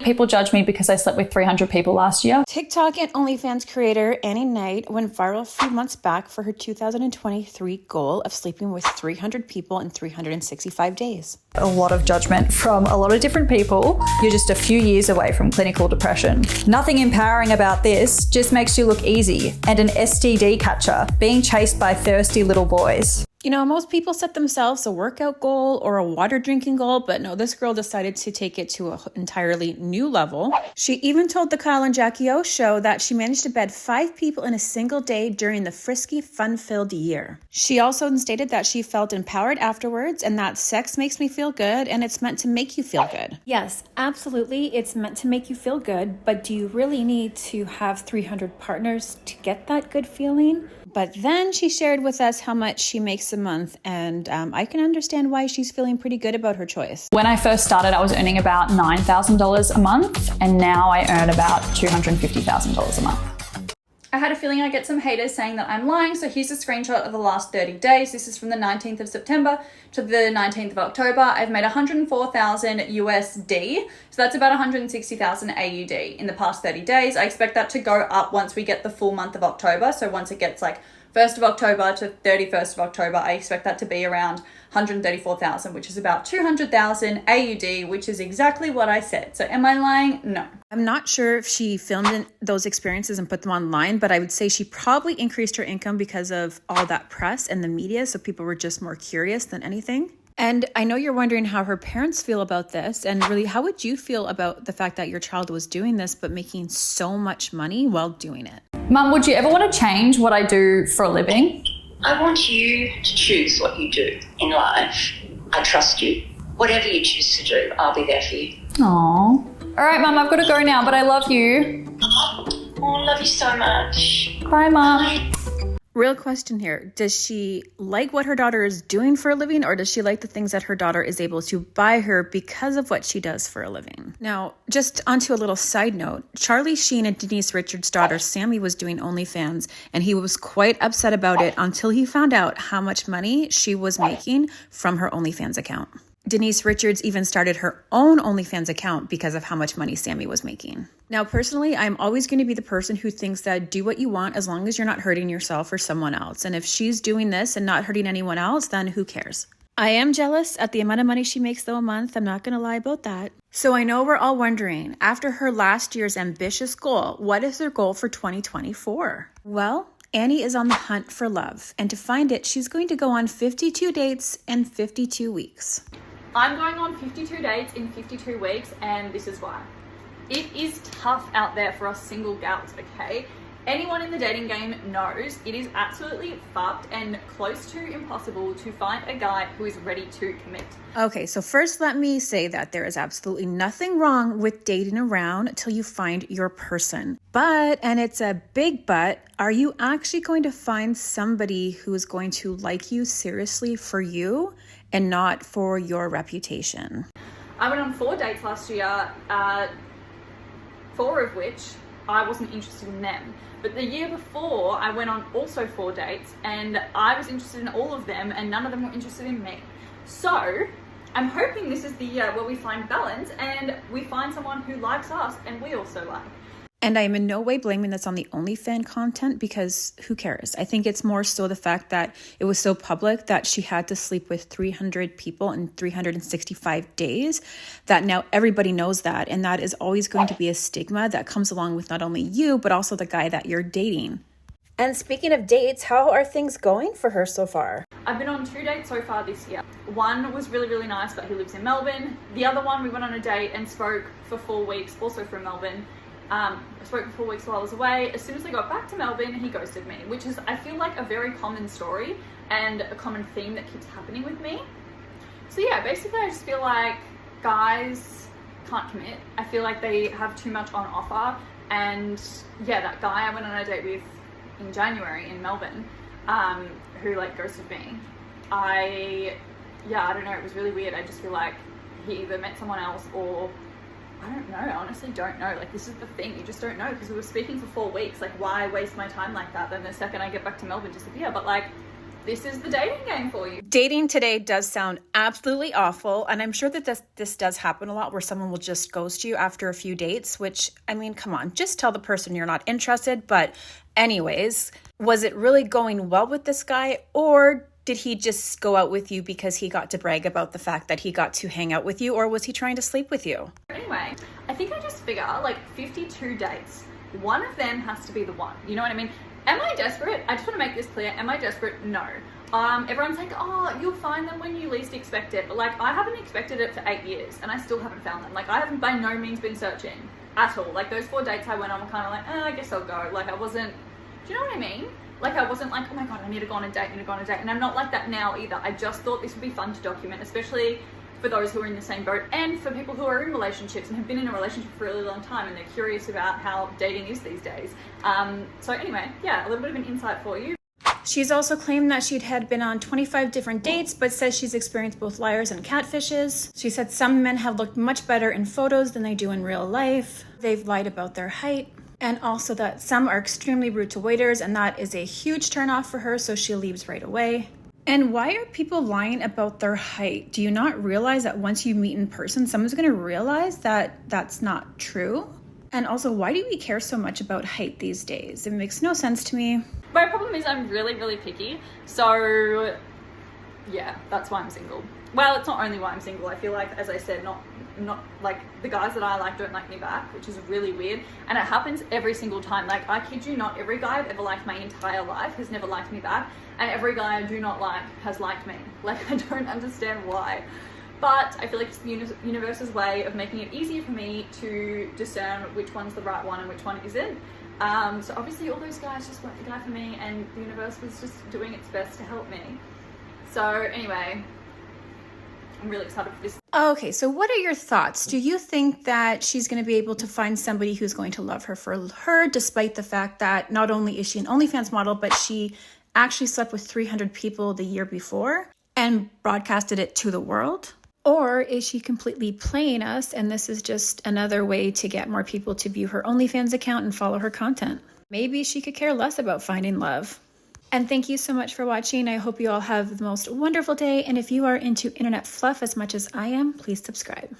People judge me because I slept with 300 people last year. TikTok and OnlyFans creator Annie Knight went viral a few months back for her 2023 goal of sleeping with 300 people in 365 days. A lot of judgment from a lot of different people. You're just a few years away from clinical depression. Nothing empowering about this, just makes you look easy and an STD catcher being chased by thirsty little boys. You know, most people set themselves a workout goal or a water drinking goal, but no, this girl decided to take it to an entirely new level. She even told the Kyle and Jackie O show that she managed to bed 5 people in a single day during the frisky, fun-filled year. She also stated that she felt empowered afterwards and that sex makes me feel good and it's meant to make you feel good. Yes, absolutely. It's meant to make you feel good, but do you really need to have 300 partners to get that good feeling? But then she shared with us how much she makes a month, and I can understand why she's feeling pretty good about her choice. When I first started, I was earning about $9,000 a month, and now I earn about $250,000 a month. I had a feeling I'd get some haters saying that I'm lying, so here's a screenshot of the last 30 days. This is from the 19th of September to the 19th of October. I've made 104,000 USD, so that's about 160,000 AUD in the past 30 days. I expect that to go up once we get the full month of October, so once it gets like 1st of October to 31st of October, I expect that to be around 134,000, which is about 200,000 AUD, which is exactly what I said. So am I lying? No. I'm not sure if she filmed those experiences and put them online, but I would say she probably increased her income because of all that press and the media, so people were just more curious than anything. And I know you're wondering how her parents feel about this, and really, how would you feel about the fact that your child was doing this but making so much money while doing it? Mum, would you ever want to change what I do for a living? I want you to choose what you do in life. I trust you. Whatever you choose to do, I'll be there for you. Aww. All right, Mum, I've got to go now, but I love you. Oh, I love you so much. Bye, Mum. Real question here. Does she like what her daughter is doing for a living, or does she like the things that her daughter is able to buy her because of what she does for a living? Now, just onto a little side note, Charlie Sheen and Denise Richards' daughter Sammy was doing OnlyFans, and he was quite upset about it until he found out how much money she was making from her OnlyFans account. Denise Richards even started her own OnlyFans account because of how much money Sammy was making. Now, personally, I'm always going to be the person who thinks that do what you want as long as you're not hurting yourself or someone else. And if she's doing this and not hurting anyone else, then who cares? I am jealous at the amount of money she makes though a month. I'm not going to lie about that. So I know we're all wondering, after her last year's ambitious goal, what is her goal for 2024? Well, Annie is on the hunt for love. And to find it, she's going to go on 52 dates in 52 weeks. I'm going on 52 dates in 52 weeks, and this is why. It is tough out there for us single gals, okay? Anyone in the dating game knows it is absolutely fucked and close to impossible to find a guy who is ready to commit. Okay, so first let me say that there is absolutely nothing wrong with dating around until you find your person. But, and it's a big but, are you actually going to find somebody who is going to like you seriously for you and not for your reputation? I went on 4 dates last year, 4 of which I wasn't interested in them. But the year before, I went on also 4 dates and I was interested in all of them and none of them were interested in me. So I'm hoping this is the year where we find balance and we find someone who likes us and we also like. And I am in no way blaming this on the OnlyFans content because who cares? I think it's more so the fact that it was so public that she had to sleep with 300 people in 365 days that now everybody knows that. And that is always going to be a stigma that comes along with not only you, but also the guy that you're dating. And speaking of dates, how are things going for her so far? I've been on 2 dates so far this year. One was really, really nice, but he lives in Melbourne. The other one, we went on a date and spoke for 4 weeks, also from Melbourne. I spoke for 4 weeks while I was away. As soon as I got back to Melbourne, he ghosted me, which is, I feel like, a very common story and a common theme that keeps happening with me. So yeah, basically I just feel like guys can't commit. I feel like they have too much on offer. And yeah, that guy I went on a date with in January in Melbourne, who like ghosted me. I don't know, it was really weird. I just feel like he either met someone else or I don't know, I honestly don't know. Like, this is the thing, you just don't know, because we were speaking for 4 weeks. Like, why waste my time like that? Then the second I get back to Melbourne, disappear. But like, this is the dating game for you. Dating today does sound absolutely awful, and I'm sure that this does happen a lot where someone will just ghost you after a few dates, which, I mean, come on, just tell the person you're not interested. But anyways, was it really going well with this guy, or did he just go out with you because he got to brag about the fact that he got to hang out with you, or was he trying to sleep with you? Anyway, I think I just figure like 52 dates, one of them has to be the one. You know what I mean? Am I desperate? I just want to make this clear. Am I desperate? No. Everyone's like, oh, you'll find them when you least expect it. But like, I haven't expected it for 8 years and I still haven't found them. Like, I haven't by no means been searching at all. Like, those 4 dates I went on were kind of like, I guess I'll go. Like, I wasn't, do you know what I mean? Like, I wasn't like, oh my God, I need to go on a date, And I'm not like that now either. I just thought this would be fun to document, especially for those who are in the same boat and for people who are in relationships and have been in a relationship for a really long time and they're curious about how dating is these days. So anyway, yeah, a little bit of an insight for you. She's also claimed that she'd had been on 25 different dates, but says she's experienced both liars and catfishes. She said some men have looked much better in photos than they do in real life. They've lied about their height. And also that some are extremely rude to waiters, and that is a huge turnoff for her, so she leaves right away. And why are people lying about their height? Do you not realize that once you meet in person, someone's going to realize that that's not true? And also, why do we care so much about height these days? It makes no sense to me. My problem is I'm really, really picky. So yeah, that's why I'm single. Well, it's not only why I'm single. I feel like, as I said, not like the guys that I like don't like me back, which is really weird. And it happens every single time. Like, I kid you not, every guy I've ever liked my entire life has never liked me back. And every guy I do not like has liked me. Like, I don't understand why. But I feel like it's the universe's way of making it easier for me to discern which one's the right one and which one isn't. So obviously all those guys just weren't the guy for me, and the universe was just doing its best to help me. So anyway, I'm really excited for this. Okay, so what are your thoughts? Do you think that she's going to be able to find somebody who's going to love her for her, despite the fact that not only is she an OnlyFans model, but she actually slept with 300 people the year before and broadcasted it to the world? Or is she completely playing us, and this is just another way to get more people to view her OnlyFans account and follow her content? Maybe she could care less about finding love. And thank you so much for watching. I hope you all have the most wonderful day. And if you are into internet fluff as much as I am, please subscribe.